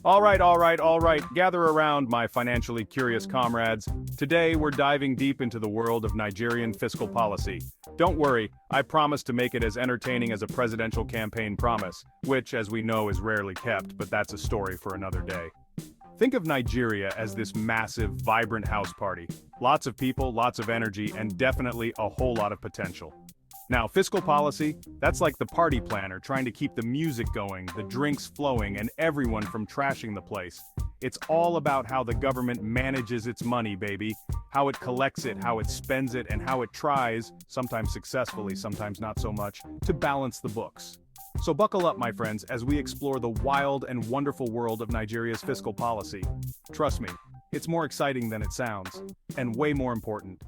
All right. Gather around, my financially curious comrades. Today, we're diving deep into the world of Nigerian fiscal policy. Don't worry, I promise to make it as entertaining as a presidential campaign promise, which, as we know, is rarely kept, but that's a story for another day. Think of Nigeria as this massive, vibrant house party. Lots of people, lots of energy, and definitely a whole lot of potential. Now, fiscal policy, that's like the party planner trying to keep the music going, the drinks flowing, and everyone from trashing the place. It's all about how the government manages its money, baby. How it collects it, how it spends it, and how it tries, sometimes successfully, sometimes not so much, to balance the books. So buckle up, my friends, as we explore the wild and wonderful world of Nigeria's fiscal policy. Trust me, it's more exciting than it sounds, and way more important.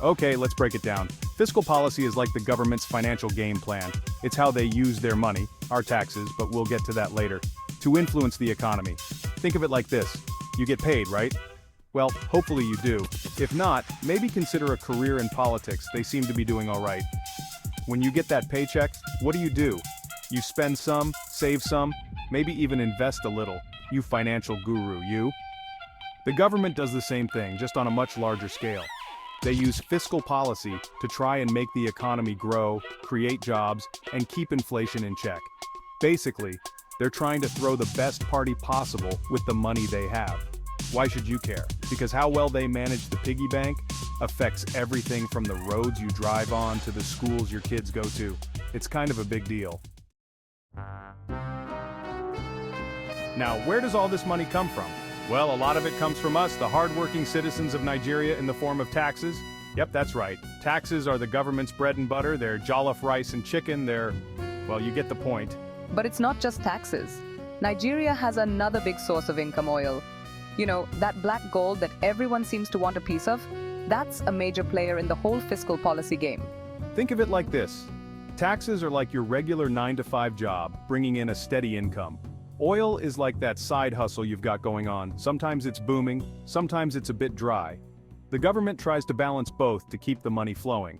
Okay, let's break it down. Fiscal policy is like the government's financial game plan. It's how they use their money, our taxes, but we'll get to that later, to influence the economy. Think of it like this. You get paid, right? Well, hopefully you do. If not, maybe consider a career in politics. They seem to be doing all right. When you get that paycheck, what do? You spend some, save some, maybe even invest a little. You financial guru, you. The government does the same thing, just on a much larger scale. They use fiscal policy to try and make the economy grow, create jobs, and keep inflation in check. Basically, they're trying to throw the best party possible with the money they have. Why should you care? Because how well they manage the piggy bank affects everything from the roads you drive on to the schools your kids go to. It's kind of a big deal. Now, where does all this money come from? Well, a lot of it comes from us, the hardworking citizens of Nigeria, in the form of taxes. Yep, that's right. Taxes are the government's bread and butter. They're jollof rice and chicken. Well, you get the point. But it's not just taxes. Nigeria has another big source of income: oil. You know, that black gold that everyone seems to want a piece of? That's a major player in the whole fiscal policy game. Think of it like this. Taxes are like your regular 9-to-5 job, bringing in a steady income. Oil is like that side hustle you've got going on. Sometimes it's booming, sometimes it's a bit dry. The government tries to balance both to keep the money flowing.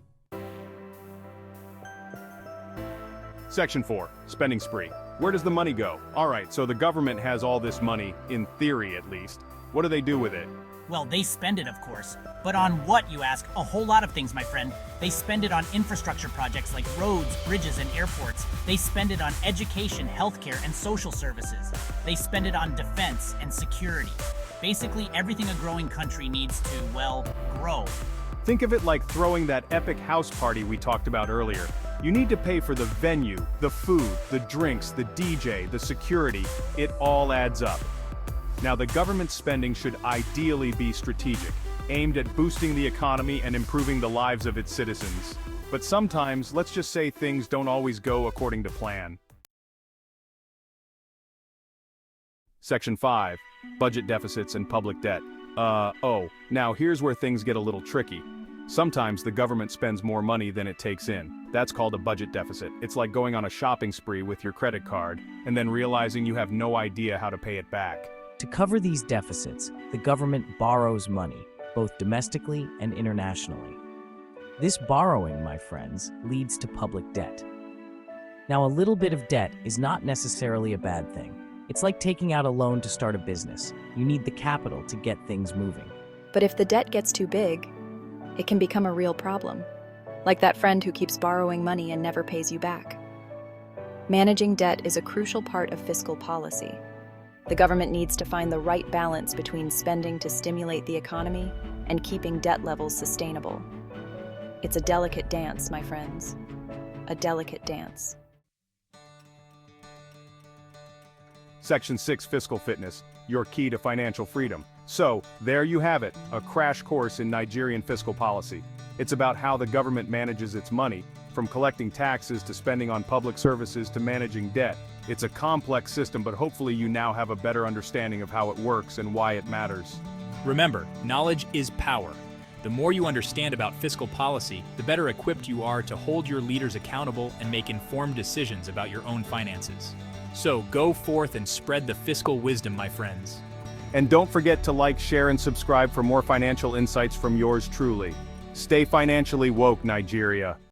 Section 4, spending spree. Where does the money go? Alright, so the government has all this money, in theory at least. What do they do with it? Well, they spend it, of course. But on what, you ask? A whole lot of things, my friend. They spend it on infrastructure projects like roads, bridges, and airports. They spend it on education, healthcare, and social services. They spend it on defense and security. Basically, everything a growing country needs to, well, grow. Think of it like throwing that epic house party we talked about earlier. You need to pay for the venue, the food, the drinks, the DJ, the security. It all adds up. Now, the government spending should ideally be strategic, aimed at boosting the economy and improving the lives of its citizens. But sometimes, let's just say, things don't always go according to plan. Section 5. Budget deficits and public debt. Now here's where things get a little tricky. Sometimes the government spends more money than it takes in. That's called a budget deficit. It's like going on a shopping spree with your credit card and then realizing you have no idea how to pay it back. To cover these deficits, the government borrows money, both domestically and internationally. This borrowing, my friends, leads to public debt. Now, a little bit of debt is not necessarily a bad thing. It's like taking out a loan to start a business. You need the capital to get things moving. But if the debt gets too big, it can become a real problem. Like that friend who keeps borrowing money and never pays you back. Managing debt is a crucial part of fiscal policy. The government needs to find the right balance between spending to stimulate the economy and keeping debt levels sustainable. It's a delicate dance, my friends. A delicate dance. Section 6, Fiscal Fitness, your key to financial freedom. So, there you have it, a crash course in Nigerian fiscal policy. It's about how the government manages its money, from collecting taxes to spending on public services to managing debt. It's a complex system, but hopefully you now have a better understanding of how it works and why it matters. Remember, knowledge is power. The more you understand about fiscal policy, the better equipped you are to hold your leaders accountable and make informed decisions about your own finances. So go forth and spread the fiscal wisdom, my friends. And don't forget to like, share, and subscribe for more financial insights from yours truly. Stay financially woke, Nigeria.